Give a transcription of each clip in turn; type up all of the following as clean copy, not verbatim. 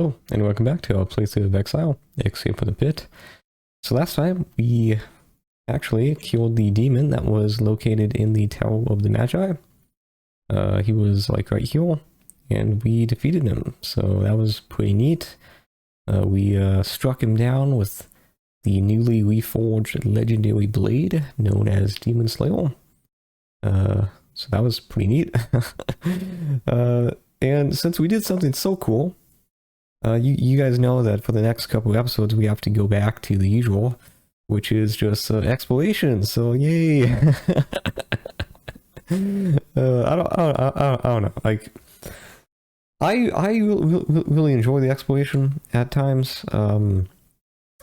Hello, and welcome back to our playthrough of Exile, Escape from the Pit. So last time, we actually killed the demon that was located in the Tower of the Magi. He was like right here, and we defeated him, so that was pretty neat. We struck him down with the newly reforged legendary blade, known as Demon Slayer. So that was pretty neat. And since we did something so cool, you guys know that for the next couple of episodes we have to go back to the usual, which is just exploration. So yay! I don't know. Like, I really enjoy the exploration at times.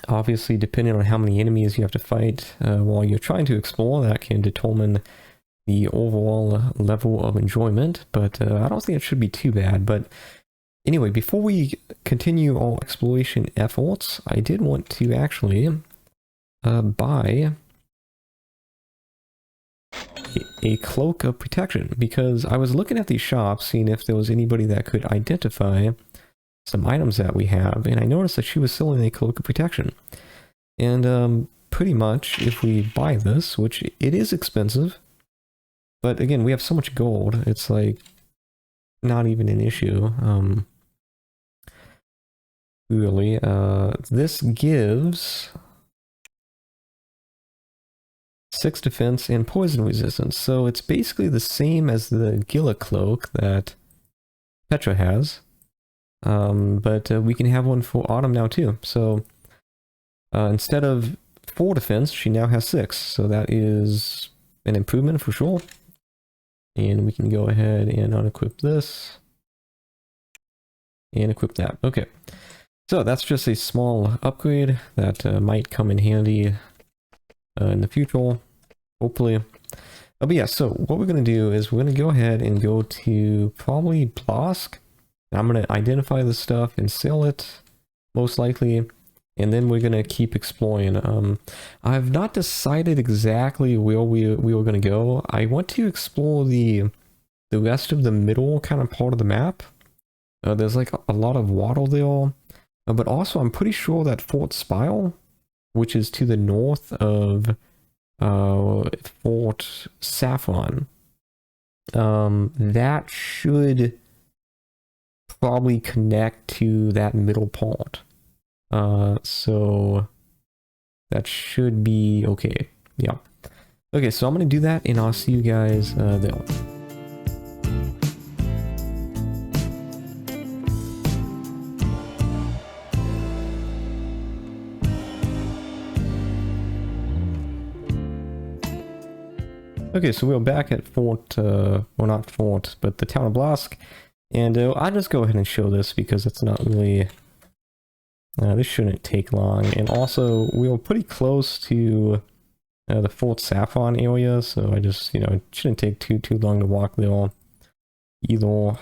Obviously, depending on how many enemies you have to fight while you're trying to explore, that can determine the overall level of enjoyment. But I don't think it should be too bad. But anyway, before we continue our exploration efforts, I did want to actually buy a cloak of protection, because I was looking at these shops, seeing if there was anybody that could identify some items that we have, and I noticed that she was selling a cloak of protection. And pretty much, if we buy this, which it is expensive, but again, we have so much gold, it's like not even an issue. Really, this gives 6 defense and poison resistance, so it's basically the same as the Gila cloak that Petra has, but we can have one for Autumn now too. So instead of 4 defense, she now has 6, so that is an improvement for sure. And we can go ahead and unequip this and equip that. Okay. So that's just a small upgrade that might come in handy in the future, hopefully. But yeah, so what we're going to do is we're going to go ahead and go to probably Blask. I'm going to identify the stuff and sell it, most likely. And then we're going to keep exploring. I've not decided exactly where we were going to go. I want to explore the rest of the middle kind of part of the map. There's like a lot of water there. But also, I'm pretty sure that Fort Spire, which is to the north of Fort Saffron, that should probably connect to that middle part. So that should be okay. Yeah. Okay, so I'm going to do that, and I'll see you guys there. Okay, so we're back at Fort, well, not Fort, but the town of Blask, and I'll just go ahead and show this because it's not really, this shouldn't take long, and also we were pretty close to the Fort Saffron area, so I just, it shouldn't take too long to walk there either.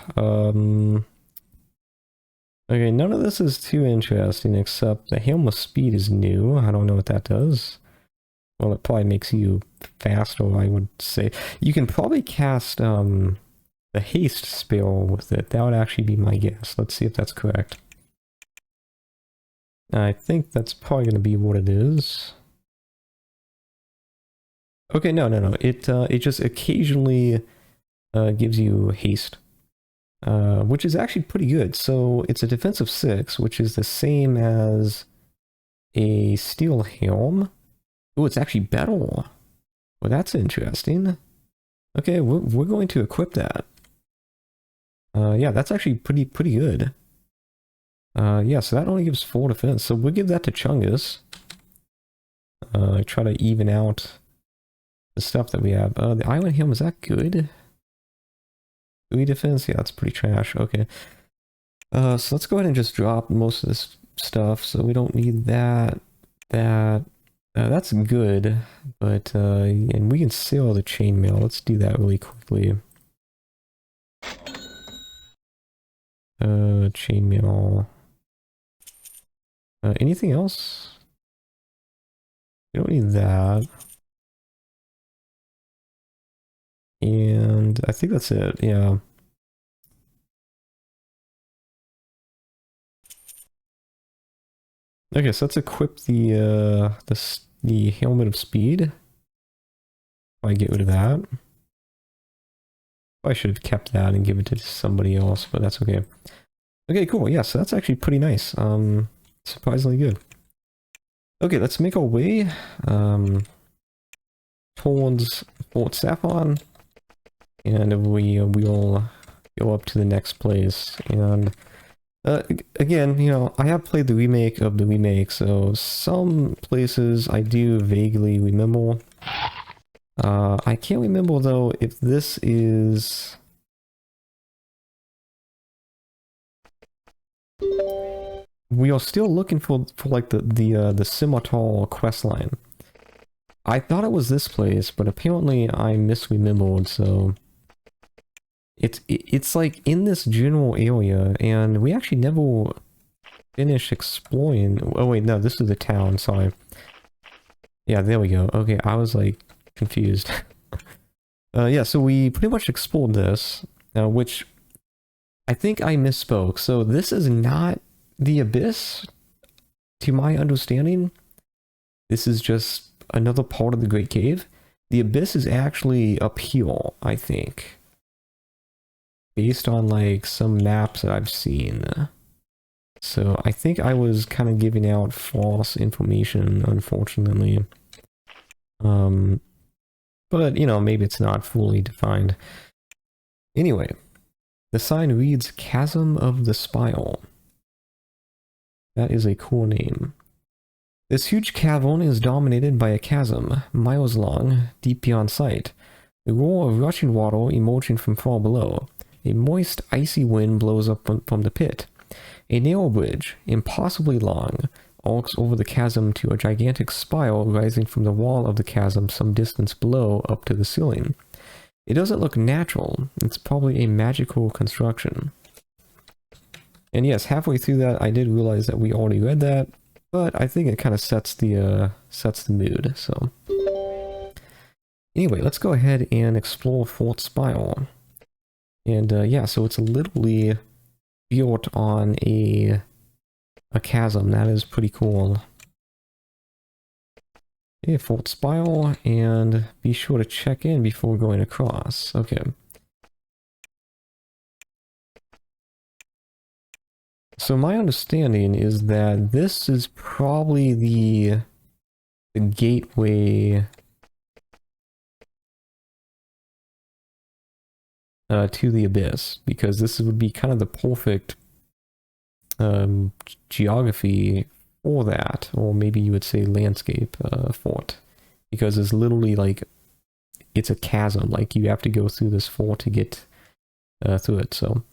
Okay, none of this is too interesting except the Helm of Speed is new. I don't know what that does. Well, it probably makes you faster, I would say. You can probably cast the haste spell with it. That would actually be my guess. Let's see if that's correct. I think that's probably going to be what it is. Okay, no. It just occasionally gives you haste, which is actually pretty good. So it's a defensive 6, which is the same as a steel helm. Oh, it's actually better. Well, that's interesting. Okay, we're going to equip that. Yeah, that's actually pretty good. Yeah, so that only gives 4 defense. So we'll give that to Chungus. Try to even out the stuff that we have. The Island Helm, is that good? 3 defense? Yeah, that's pretty trash. Okay. So let's go ahead and just drop most of this stuff. So we don't need that. That's good, but and we can sell the chainmail. Let's do that really quickly. Chainmail. Anything else? You don't need that. And I think that's it, yeah. Okay, so let's equip the helmet of speed. I get rid of that. I should have kept that and give it to somebody else, but that's okay. Okay, cool. Yeah, so that's actually pretty nice. Surprisingly good. Okay, let's make our way towards Fort Saffron, and we'll go up to the next place. And again, you know, I have played the remake of the remake, so some places I do vaguely remember. I can't remember though if this is... We are still looking for like the Scimitar quest line. I thought it was this place, but apparently I misremembered, so... It's like in this general area, and we actually never finished exploring... Oh wait, no, this is the town, sorry. Yeah, there we go. Okay, I was like confused. Yeah, so we pretty much explored this, which I think I misspoke. So this is not the Abyss, to my understanding. This is just another part of the Great Cave. The Abyss is actually up here, I think. Based on like some maps that I've seen. So I think I was kind of giving out false information, unfortunately. But, you know, maybe it's not fully defined. Anyway, the sign reads Chasm of the Spire. That is a cool name. This huge cavern is dominated by a chasm, miles long, deep beyond sight. The roar of rushing water emerging from far below. A moist, icy wind blows up from the pit. A narrow bridge, impossibly long, arcs over the chasm to a gigantic spire rising from the wall of the chasm some distance below up to the ceiling. It doesn't look natural. It's probably a magical construction. And yes, halfway through that, I did realize that we already read that, but I think it kind of sets the mood. So anyway, let's go ahead and explore Fort Spire. And yeah, so it's literally built on a chasm. That is pretty cool. Okay, Fort Spire, and be sure to check in before going across. Okay. So my understanding is that this is probably the gateway to the Abyss, because this would be kind of the perfect geography for that, or maybe you would say landscape fort, because it's literally like, it's a chasm, like you have to go through this fort to get through it. So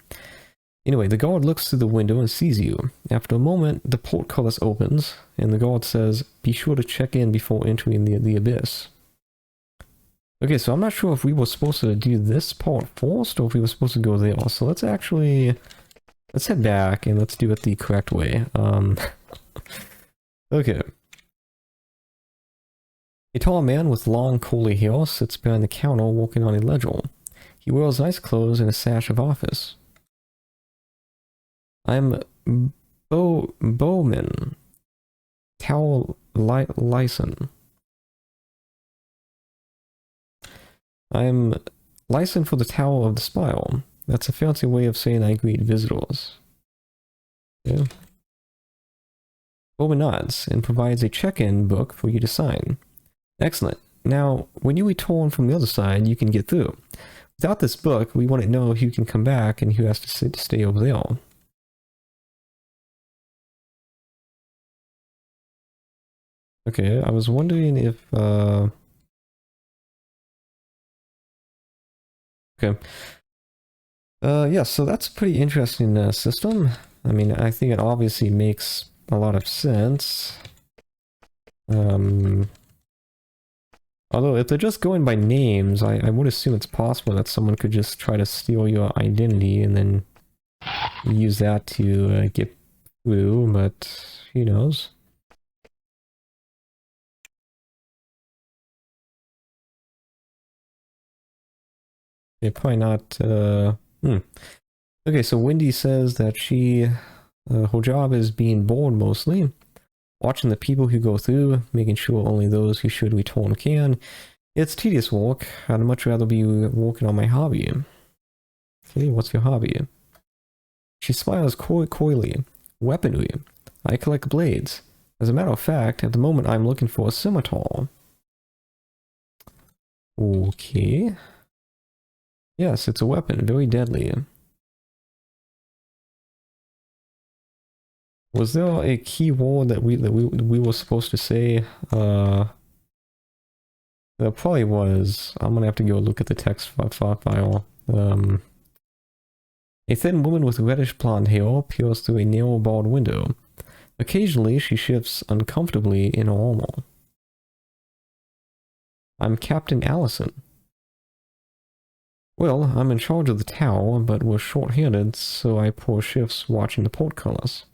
anyway, the guard looks through the window and sees you. After a moment, the portcullis opens, and the guard says, be sure to check in before entering the Abyss. Okay, so I'm not sure if we were supposed to do this part first, or if we were supposed to go there. So let's head back, and let's do it the correct way. Okay. A tall man with long curly hair sits behind the counter working on a ledger. He wears nice clothes and a sash of office. I'm Bowman. Towel Lyson. I'm licensed for the Tower of the Spire. That's a fancy way of saying I greet visitors. Yeah. Bowman nods and provides a check-in book for you to sign. Excellent. Now, when you return from the other side, you can get through. Without this book, we wouldn't know who can come back and who has to stay over there. Okay, I was wondering if... Okay. Yeah, so that's a pretty interesting system. I mean, I think it obviously makes a lot of sense. Although, if they're just going by names, I would assume it's possible that someone could just try to steal your identity and then use that to get through, but who knows? They're probably not... Okay, so Wendy says that her job is being bored mostly. Watching the people who go through, making sure only those who should return can. It's tedious work. I'd much rather be working on my hobby. Okay, what's your hobby? She smiles coyly. Weaponry. I collect blades. As a matter of fact, at the moment I'm looking for a scimitar. Okay. Yes, it's a weapon. Very deadly. Was there a key word that we were supposed to say? There probably was. I'm gonna have to go look at the text file. A thin woman with reddish blonde hair peers through a narrow barred window. Occasionally, she shifts uncomfortably in her armor. I'm Captain Allison. Well, I'm in charge of the tower, but we're short-handed, so I pour shifts watching the portcullis.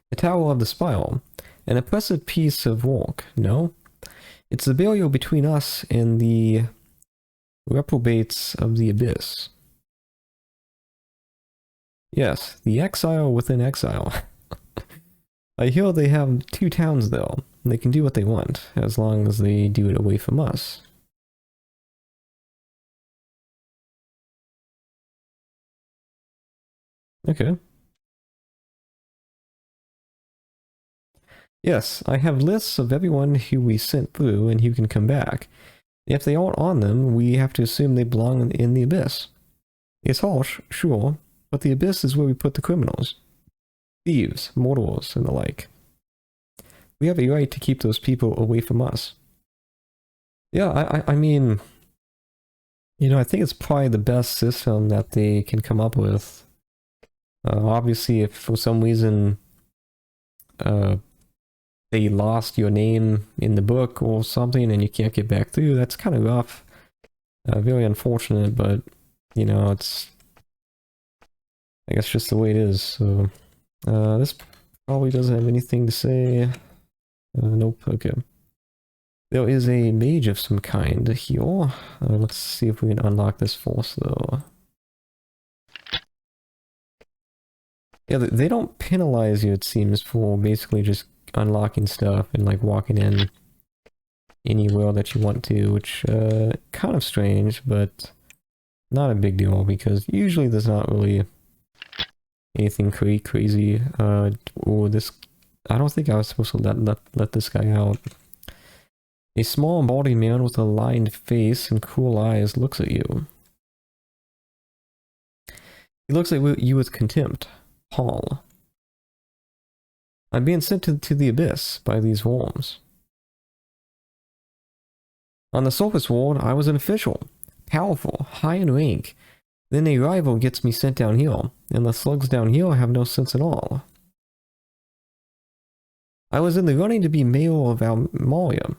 The Tower of the Spire. An impressive piece of work, no? It's the barrier between us and the reprobates of the Abyss. Yes, the Exile within Exile. I hear they have 2 towns there. They can do what they want, as long as they do it away from us. Okay. Yes, I have lists of everyone who we sent through and who can come back. If they aren't on them, we have to assume they belong in the Abyss. It's harsh, sure, but the Abyss is where we put the criminals. Thieves, murderers, and the like. We have a right to keep those people away from us. Yeah, I mean, you know, I think it's probably the best system that they can come up with. Obviously, if for some reason they lost your name in the book or something and you can't get back through, that's kind of rough. Very unfortunate, but, you know, it's, I guess, just the way it is. So, this probably doesn't have anything to say. Nope, okay. There is a mage of some kind here. Let's see if we can unlock this force, though. Yeah, they don't penalize you, it seems, for basically just unlocking stuff and, like, walking in anywhere that you want to, which, kind of strange, but not a big deal, because usually there's not really anything crazy. Or this... I don't think I was supposed to let this guy out. A small body man with a lined face and cool eyes looks at you. He looks at you with contempt. Paul. I'm being sent to the Abyss by these worms. On the surface world, I was an official. Powerful, high in rank. Then a rival gets me sent down here, and the slugs down here have no sense at all. I was in the running to be mayor of Almaria.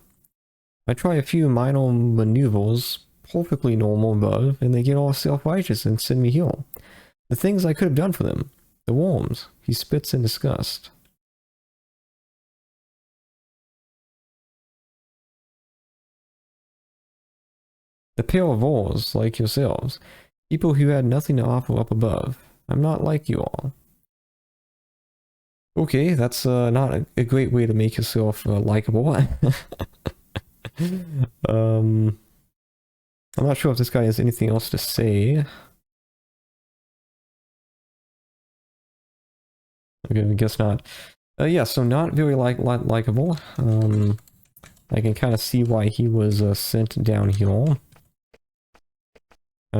I try a few minor maneuvers, perfectly normal above, and they get all self-righteous and send me here. The things I could have done for them. The worms. He spits in disgust. The pair of whores, like yourselves. People who had nothing to offer up above. I'm not like you all. Okay, that's not a great way to make yourself likable. I'm not sure if this guy has anything else to say. Okay, I guess not. Yeah, so not very likable. I can kind of see why he was sent down here.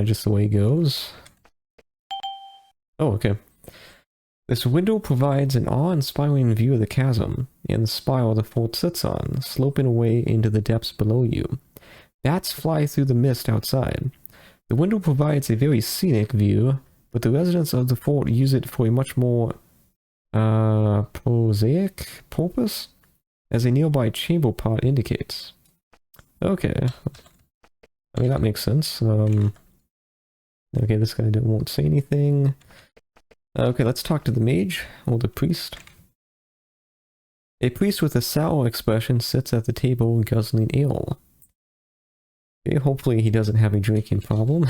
Just the way it goes. Oh, okay. This window provides an awe-inspiring view of the chasm and the spire the fort sits on, sloping away into the depths below you. Bats fly through the mist outside. The window provides a very scenic view, but the residents of the fort use it for a much more prosaic purpose, as a nearby chamber pot indicates. Okay. I mean, that makes sense. Okay, this guy won't say anything. Okay, let's talk to the mage, or the priest. A priest with a sour expression sits at the table guzzling ale. Okay, hopefully he doesn't have a drinking problem.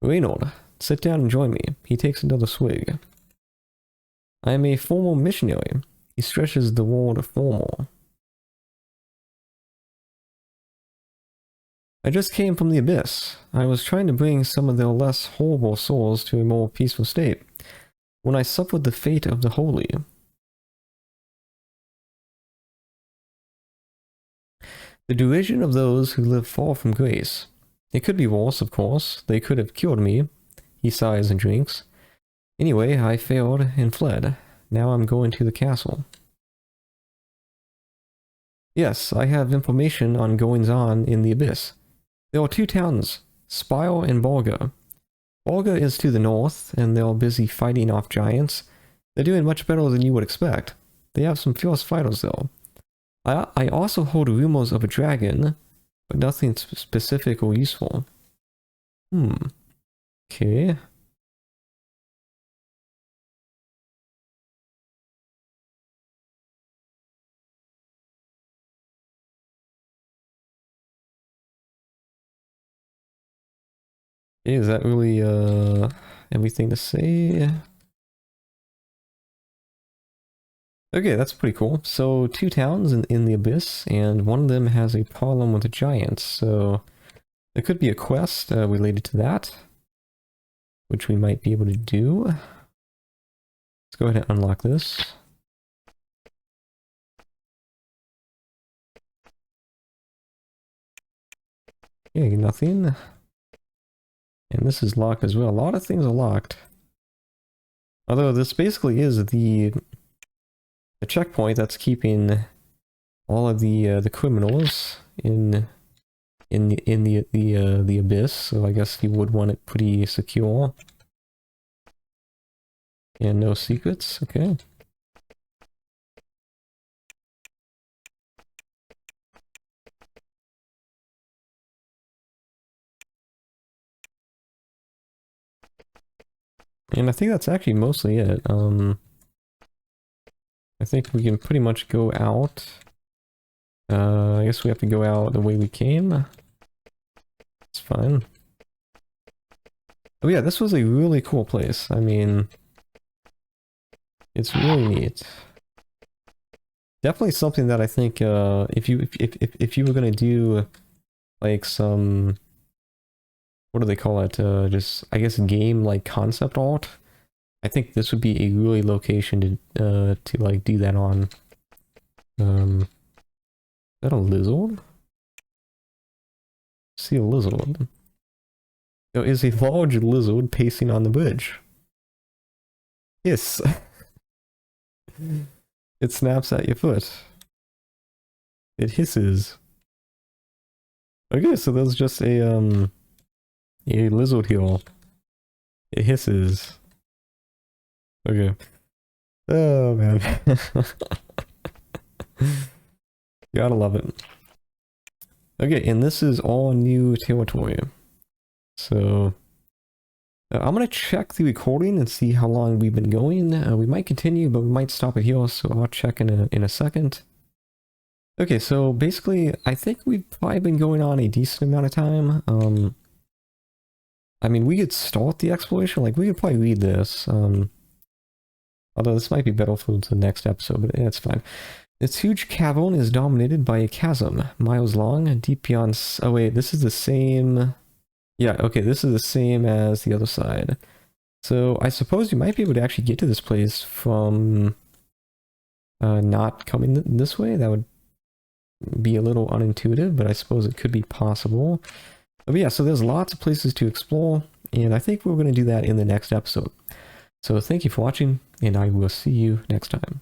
Reynold, sit down and join me. He takes another swig. I am a formal missionary. He stretches the word formal. I just came from the abyss. I was trying to bring some of their less horrible souls to a more peaceful state, when I suffered the fate of the holy. The derision of those who live far from grace. It could be worse, of course. They could have killed me. He sighs and drinks. Anyway, I failed and fled. Now I'm going to the castle. Yes, I have information on goings-on in the abyss. There are two towns, Spire and Bolga. Bolga is to the north, and they're busy fighting off giants. They're doing much better than you would expect. They have some fierce fighters, though. I also heard rumors of a dragon, but nothing specific or useful. Okay. Is that really, everything to say? Okay, that's pretty cool. So, two towns in the Abyss, and one of them has a problem with the giants, so there could be a quest related to that, which we might be able to do. Let's go ahead and unlock this. Okay, nothing. And this is locked as well. A lot of things are locked. Although this basically is the checkpoint that's keeping all of the criminals in the abyss. So I guess you would want it pretty secure. And no secrets. Okay. And I think that's actually mostly it. I think we can pretty much go out. I guess we have to go out the way we came. It's fine. Oh yeah, this was a really cool place. I mean, it's really neat. Definitely something that I think if you were gonna do like some, what do they call it? Just I guess game like concept art. I think this would be a really location to like do that on. Is that a lizard? See a lizard. There is a large lizard pacing on the bridge. Yes. It snaps at your foot. It hisses. Okay, so there's just a lizard here. It hisses. Okay. Oh man. Gotta love it. Okay, and this is all new territory. So I'm gonna check the recording and see how long we've been going. We might continue, but we might stop it here, so I'll check in a second. Okay, so basically, I think we've probably been going on a decent amount of time. I mean, we could start the exploration, like we could probably read this. Although this might be better for the next episode, but it's fine. This huge cavern is dominated by a chasm, miles long, deep beyond... Oh wait, this is the same... Yeah, okay, this is the same as the other side. So I suppose you might be able to actually get to this place from not coming this way. That would be a little unintuitive, but I suppose it could be possible. But yeah, so there's lots of places to explore, and I think we're going to do that in the next episode. So thank you for watching, and I will see you next time.